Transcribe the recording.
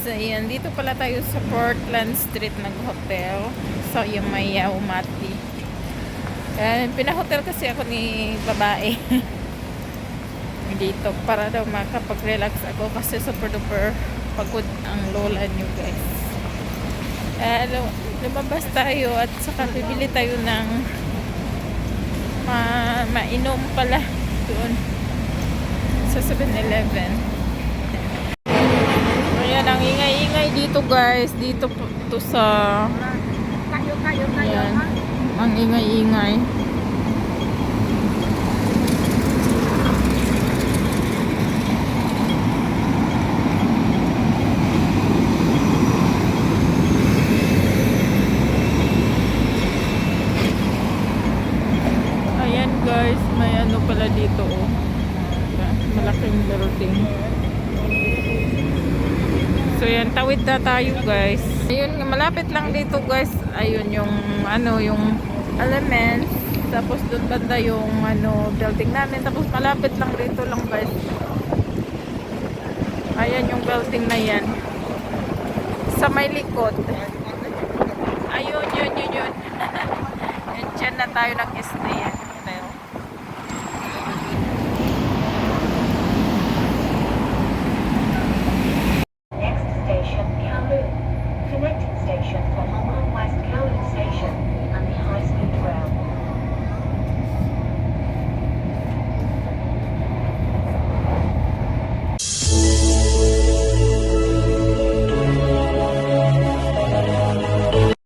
Ayan, dito pala tayo sa Portland Street nag-hotel. So, yung may Umati. Ayan, pinahotel kasi ako ni babae. Dito, para daw makapag-relax ako kasi super duper pagod ang lola niyo guys. Lumabas tayo at saka bibili tayo ng mainom pala doon sa 7-Eleven. Ayan, ang ingay-ingay dito guys. Dito to sa... Ayan, ang ingay-ingay. Ayan guys, may ano pala dito oh. Malaking building. So yan, tawid na tayo guys. Ayun, malapit lang dito guys. Ayun yung ano, yung Elements. Tapos doon banda yung ano, building namin. Tapos malapit lang dito lang guys. Ayan yung building na yan. Sa may likod. Ayun, yun. And dyan na tayo nag-stay.